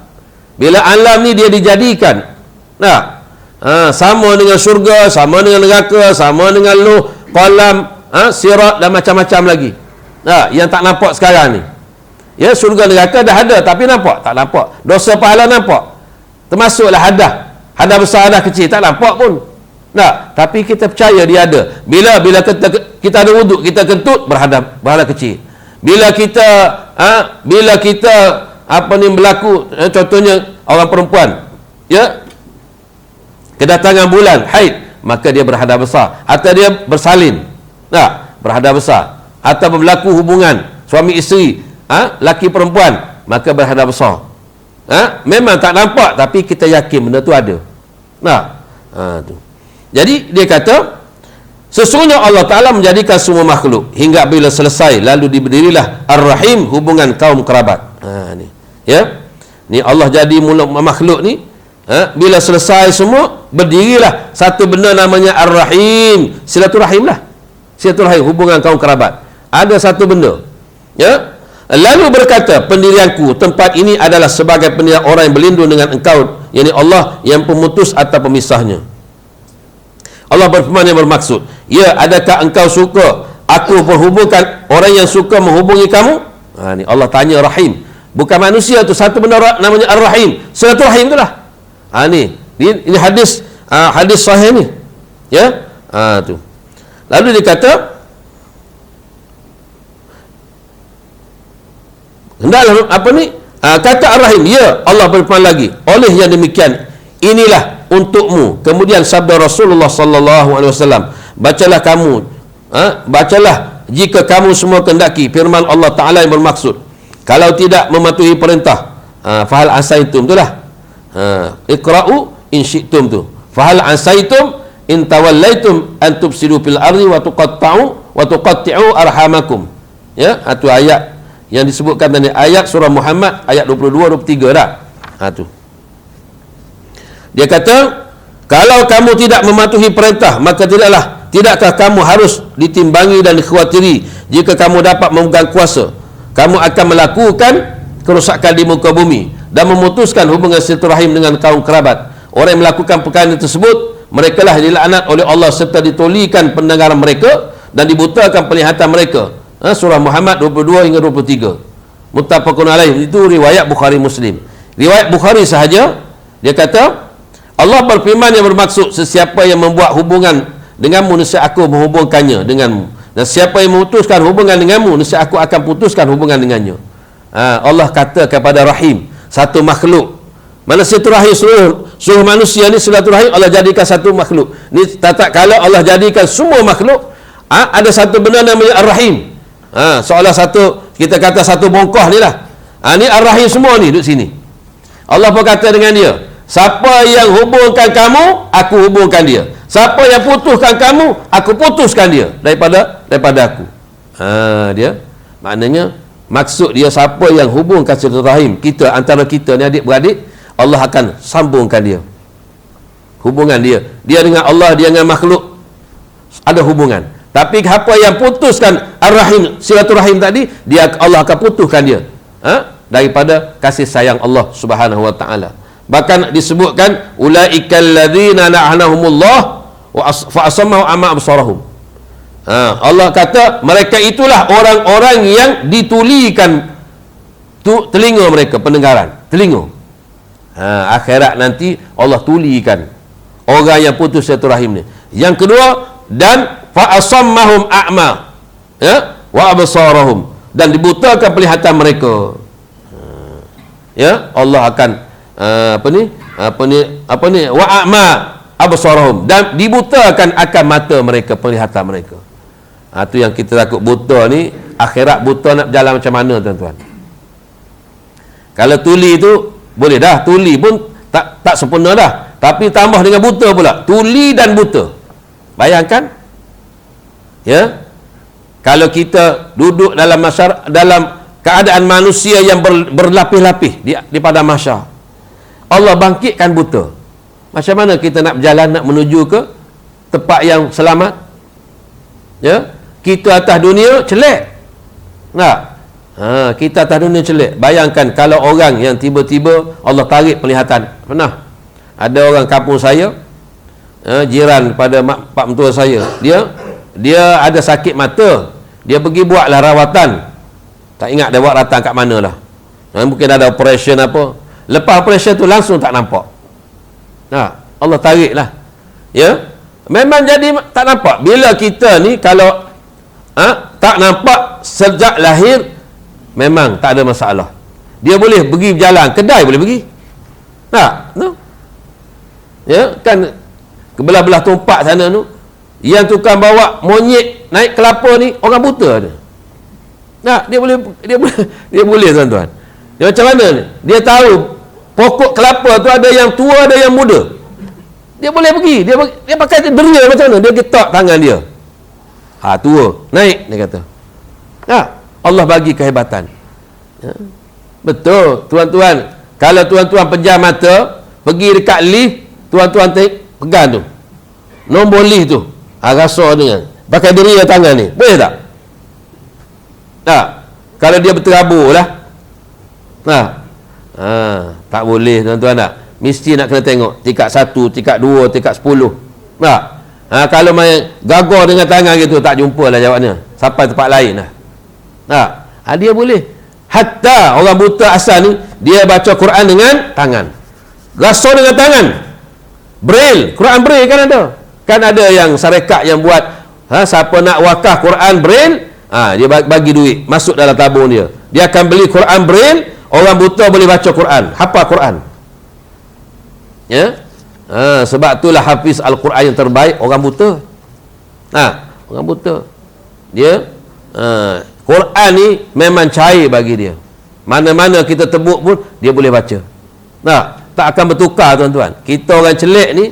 Bila alam ni dia dijadikan. Tak. Sama dengan syurga, sama dengan neraka, sama dengan luh, qalam, sirat dan macam-macam lagi. Yang tak nampak sekarang ni. Ya, syurga neraka dah ada, tapi nampak? Tak nampak. Dosa pahala nampak. Termasuklah hadah. Hadah besar, hadah kecil, tak nampak pun. Tak, tapi kita percaya dia ada. Bila kita ada wuduk, kita kentut, berhadah kecil. Bila kita apa ni berlaku, contohnya orang perempuan, ya, kedatangan bulan haid, maka dia berhadah besar. Atau dia bersalin, berhadah besar. Atau berlaku hubungan suami isteri, laki perempuan, maka berhadah besar. Memang tak nampak, tapi kita yakin benda tu ada. Tu. Jadi dia kata, sesungguhnya Allah Ta'ala menjadikan semua makhluk hingga bila selesai, lalu diberdirilah Ar-Rahim, hubungan kaum kerabat. Ni, ya, ni Allah jadi mula makhluk ni. Bila selesai semua, berdirilah satu benda namanya Ar-Rahim, silaturahim lah. Silaturahim, hubungan kaum kerabat. Ada satu benda, ya. Lalu berkata, pendirianku tempat ini adalah sebagai pendirian orang yang berlindung dengan engkau, yakni Allah yang pemutus atau pemisahnya. Allah berfirman yang bermaksud, ya, adakah engkau suka aku berhubungkan orang yang suka menghubungi kamu? Ni Allah tanya Rahim, bukan manusia tu. Satu benda namanya Ar-Rahim, silaturahim tu lah. Ini hadis sahih ni, ya. Tu. Lalu dia kata, hendaklah apa ni? Kata Ar-Rahim, ya, Allah berfirman lagi, oleh yang demikian inilah untukmu. Kemudian sabda Rasulullah sallallahu alaihi wasallam, bacalah kamu, bacalah jika kamu semua kendaki firman Allah Ta'ala yang bermaksud, kalau tidak mematuhi perintah, fahal asaitum tu lah, iqra'u in syi'tum tu, fahal asaitum in tawallaitum an tufsidu fil ardi wa tuqatti'u arhamakum. Ya, itu ayat yang disebutkan tadi, ayat surah Muhammad ayat 22 23 dah. Tu. Dia kata, kalau kamu tidak mematuhi perintah, maka tidakkah kamu harus ditimbangi dan dikhawatiri jika kamu dapat memegang kuasa, kamu akan melakukan kerosakan di muka bumi dan memutuskan hubungan silaturahim dengan kaum kerabat. Orang yang melakukan perkara tersebut, mereka lah dilaknat oleh Allah serta ditolikan pendengaran mereka dan dibutakan penglihatan mereka. Surah Muhammad 22 hingga 23. Muttafaqun alaih. Itu riwayat Bukhari Muslim. Riwayat Bukhari sahaja, dia kata, Allah berfirman yang bermaksud, sesiapa yang membuat hubungan denganmu, nescaya aku menghubungkannya denganmu, dan siapa yang memutuskan hubungan denganmu, nescaya aku akan putuskan hubungan dengannya. Allah kata kepada Rahim, satu makhluk. Mana silaturahim seluruh manusia ni, silaturahim Allah jadikan satu makhluk. Ni tak kala Allah jadikan semua makhluk, ada satu benda namanya Ar-Rahim. Seolah satu, kita kata satu bongkah ni lah. Ni Ar-Rahim semua ni duduk sini. Allah pun kata dengan dia, siapa yang hubungkan kamu, aku hubungkan dia. Siapa yang putuskan kamu, aku putuskan dia daripada aku. Dia maknanya, maksud dia, siapa yang hubungkan silaturahim kita, antara kita ni adik-beradik, Allah akan sambungkan dia. Hubungan dia dengan Allah, dia dengan makhluk ada hubungan. Tapi apa yang putuskan Ar-Rahim, silaturahim tadi, Allah akan putuskan dia daripada kasih sayang Allah Subhanahu wa taala. Bahkan disebutkan, ulaikal ladzina la'anahumullah fa asammahu amma absarahum. Allah kata mereka itulah orang-orang yang ditulikan telinga mereka, pendengaran, telinga. Akhirat nanti Allah tulikan orang yang putus silaturahim ni. Yang kedua, dan fa asammahum a'ma, ya, wa absarahum, dan dibutakan penglihatan mereka. Ya, Allah akan wa a'ma absarahum, dan dibutakan akan mata mereka, penglihatan mereka. Itu yang kita takut buta ni. Akhirat buta nak berjalan macam mana, tuan-tuan? Kalau tuli tu boleh dah, tuli pun tak sempurna dah, tapi tambah dengan buta pula, tuli dan buta. Bayangkan, ya, kalau kita duduk dalam dalam keadaan manusia yang berlapis-lapis di padang mahsyar, Allah bangkitkan buta. Macam mana kita nak berjalan, nak menuju ke tempat yang selamat? Ya, kita atas dunia celek. Kita atas dunia celek. Bayangkan kalau orang yang tiba-tiba Allah tarik penglihatan. Pernah ada orang kampung saya, jiran pada pak mentua saya, dia ada sakit mata. Dia pergi buatlah rawatan. Tak ingat dia buat rawatan kat mana lah. Mungkin ada operation apa. Lepas operation tu langsung tak nampak. Allah tarik lah. Ya, memang jadi tak nampak. Bila kita ni kalau tak nampak sejak lahir, memang tak ada masalah. Dia boleh pergi berjalan, kedai boleh pergi. Ya, kan ke belah-belah tumpak sana tu, yang tukang bawa monyet naik kelapa ni orang buta dia. Dia boleh tuan-tuan. Dia macam mana ni? Dia tahu pokok kelapa tu ada yang tua, ada yang muda. Dia boleh pergi. Dia pakai deria macam mana? Dia getak tangan dia. Tua, naik, dia kata. Allah bagi kehebatan. Betul, tuan-tuan. Kalau tuan-tuan pejam mata, pergi dekat lift, tuan-tuan pegang tu, nombor lift tu, rasa dengan pakai deria tangan ni, boleh tak? Kalau dia berterabur lah. Tak boleh, tuan-tuan. Mesti nak kena tengok tingkat 1, tingkat 2, tingkat 10. Kalau main gagar dengan tangan gitu, tak jumpa lah jawabnya, sampai tempat lain lah. Dia boleh. Hatta orang buta asal ni, dia baca Quran dengan tangan, rasa dengan tangan. Braille, Quran Braille kan ada. Kan ada yang syarikat yang buat, siapa nak wakaf Quran Braille, dia bagi duit masuk dalam tabung dia. Dia akan beli Quran Braille, orang buta boleh baca Quran, hafal Quran. Ya. Sebab itulah hafiz Al-Quran yang terbaik orang buta. Orang buta. Dia Quran ni memang cair bagi dia. Mana-mana kita tebuk pun dia boleh baca. Tak akan bertukar, tuan-tuan. Kita orang celek ni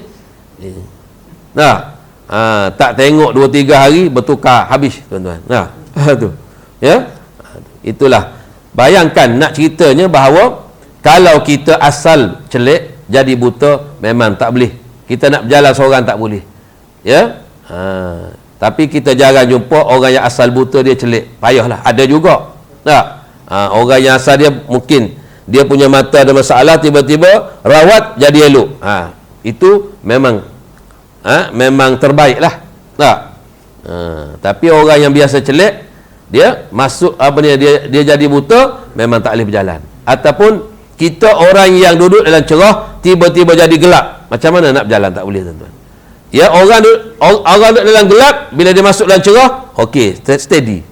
tak tengok 2-3 hari bertukar habis, tuan-tuan. Tu. Ya. Itulah. Bayangkan, nak ceritanya bahawa kalau kita asal celek jadi buta, memang tak boleh. Kita nak berjalan seorang tak boleh. Ya. Tapi kita jarang jumpa orang yang asal buta dia celek. Payahlah. Ada juga. Orang yang asal dia mungkin dia punya mata ada masalah, tiba-tiba rawat jadi elok. Itu memang memang terbaik lah. Tapi orang yang biasa celek, dia masuk dia jadi buta, memang tak boleh berjalan. Ataupun kita orang yang duduk dalam cerah tiba-tiba jadi gelap, macam mana nak berjalan? Tak boleh, tuan-tuan. Ya, orang duduk dalam gelap, bila dia masuk dalam cerah, okey, steady.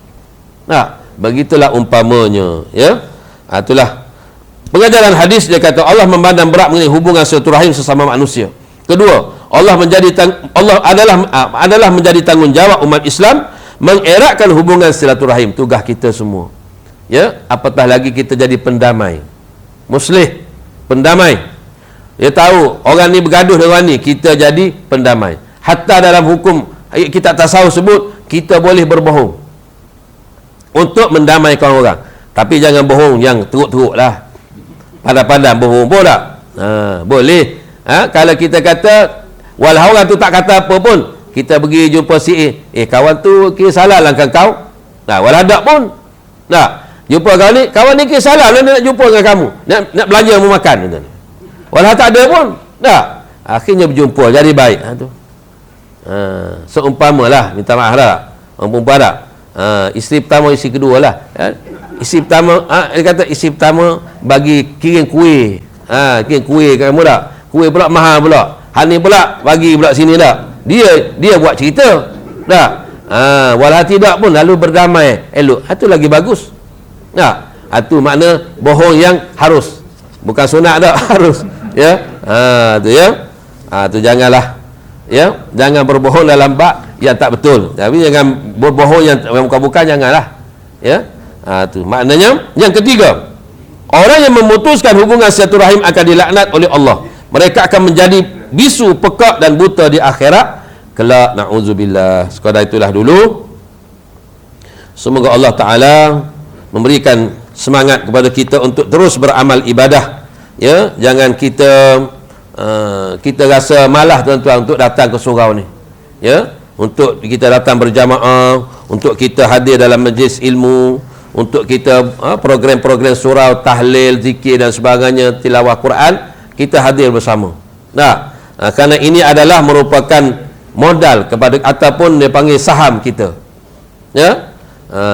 Begitulah umpamanya, ya. Itulah pengajaran hadis. Dia kata Allah memandang berat mengenai hubungan silaturahim sesama manusia. Kedua, Allah adalah menjadi tanggungjawab umat Islam mengeratkan hubungan silaturahim. Tugas kita semua. Ya, apatah lagi kita jadi pendamai. Muslih, pendamai. Dia tahu orang ni bergaduh dengan ni, kita jadi pendamai. Hatta dalam hukum kita tasawuf sebut, kita boleh berbohong untuk mendamaikan orang. Tapi jangan bohong yang teruk-teruk lah. Pandang-pandang bohong, boleh tak? Boleh. Kalau kita kata, walau orang tu tak kata apa pun, kita pergi jumpa si A, kawan tu kira salah lah kan kau. Walau ada pun. Jumpa kawan ni kira salah lah nak jumpa dengan kamu. Nak belanja mau makan. Walau tak ada pun. Akhirnya berjumpa, jadi baik. Seumpamalah, minta maaf dah, orang perempuan dah. Isteri pertama, isteri kedua lah. Isteri pertama, dia kata isteri pertama bagi kirim kuih. Kirim kuih kat kamu dah. Kuih pula mahal pula. Hani pula bagi pula sini dah. Dia buat cerita. Dah. Walau tidak pun lalu berdamai elok. Itu lagi bagus. Nah, itu makna bohong yang harus. Bukan sunat dah, harus. Ya. Tu ya. Tu janganlah. Ya, jangan berbohong dalam bab yang tak betul. Tapi jangan berbohong yang bukan-bukan, janganlah. Ya. Tu maknanya. Yang ketiga, orang yang memutuskan hubungan silaturahim akan dilaknat oleh Allah. Mereka akan menjadi bisu, pekak dan buta di akhirat kelak. Na'udzubillah. Sekadar itulah dulu. Semoga Allah Ta'ala memberikan semangat kepada kita untuk terus beramal ibadah. Ya, jangan kita rasa malas tuan-tuan untuk datang ke surau ni. Ya, untuk kita datang berjamaah, untuk kita hadir dalam majlis ilmu, untuk kita program-program surau, tahlil, zikir dan sebagainya, tilawah Quran, kita hadir bersama. Nah, kerana ini adalah merupakan modal kepada, ataupun dia panggil saham kita. Ya.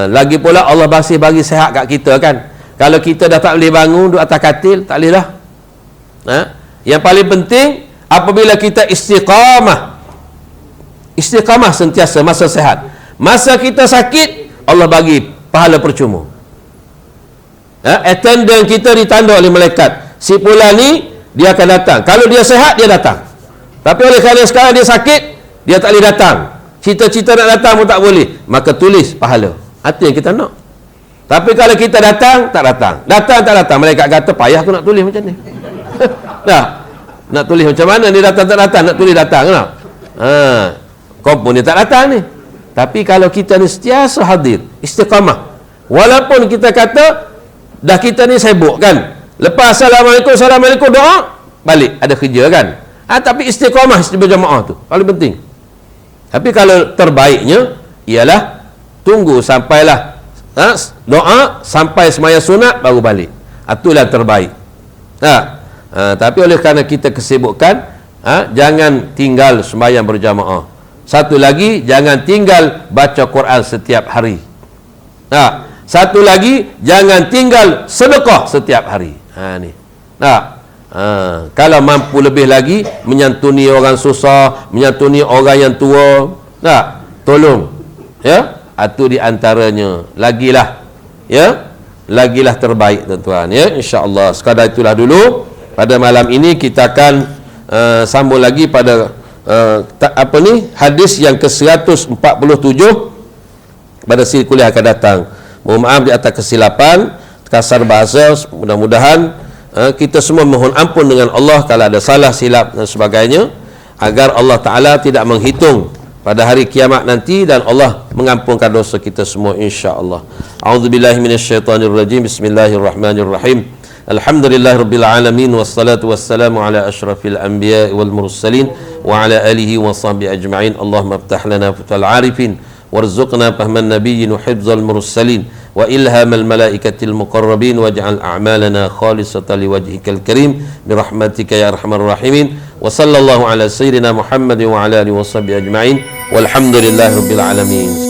Lagi pula Allah masih bagi sihat kat kita kan. Kalau kita dah tak boleh bangun duduk atas katil, tak boleh dah. Yang paling penting apabila kita istiqamah sentiasa masa sihat. Masa kita sakit, Allah bagi pahala percuma. Attendant kita ditanda oleh malaikat. Si fulan ni dia akan datang. Kalau dia sihat, dia datang. Tapi oleh kerana sekarang dia sakit, dia tak boleh datang. Cita-cita nak datang pun tak boleh. Maka tulis pahala. Itu yang kita nak. Tapi kalau kita datang, tak datang. Datang, tak datang. Malaikat kata, payah aku nak tulis macam ni. Nak tulis macam mana ni, datang tak datang, nak tulis datang tak? Kau pun dia tak datang ni. Tapi kalau kita ni sentiasa hadir, istiqamah, walaupun kita kata dah kita ni sibuk kan, lepas assalamualaikum doa, balik ada kerja kan, tapi istiqamah berjamaah tu paling penting. Tapi kalau terbaiknya ialah tunggu sampailah doa sampai semaya sunat baru balik. Itulah terbaik. Tapi oleh kerana kita kesibukan, jangan tinggal sembahyang berjamaah. Satu lagi, jangan tinggal baca Quran setiap hari. Satu lagi, jangan tinggal sedekah setiap hari. Ni. Kalau mampu lebih lagi, menyantuni orang susah, menyantuni orang yang tua, tolong. Ya, itu di antaranya. Lagilah, ya, lagilah terbaik tuan-tuan. Ya, insya-Allah. Sekadar itulah dulu. Pada malam ini kita akan sambung lagi pada hadis yang ke-147 pada siri kuliah akan datang. Mohon maaf di atas kesilapan, kasar bahasa. Mudah-mudahan kita semua mohon ampun dengan Allah kalau ada salah silap dan sebagainya, agar Allah Ta'ala tidak menghitung pada hari kiamat nanti dan Allah mengampunkan dosa kita semua insya-Allah. A'udzubillahi minasyaitonirrajim. Bismillahirrahmanirrahim. Alhamdulillahirabbil alamin wassalatu wassalamu ala asyrafil anbiya'i wal mursalin wa ala alihi wa sahbihi ajma'in. Allahumma iftah lana fathal arifin warzuqna fahman nabiyyin wa hifdzal mursalin wa ilhamal malaikatil muqarrabin waj'al a'malana khalisatan liwajhikal karim birahmatika ya arhamar rahimin. Wa sallallahu ala sayyidina Muhammadin wa ala alihi wa sahbihi ajma'in walhamdulillahirabbil alamin.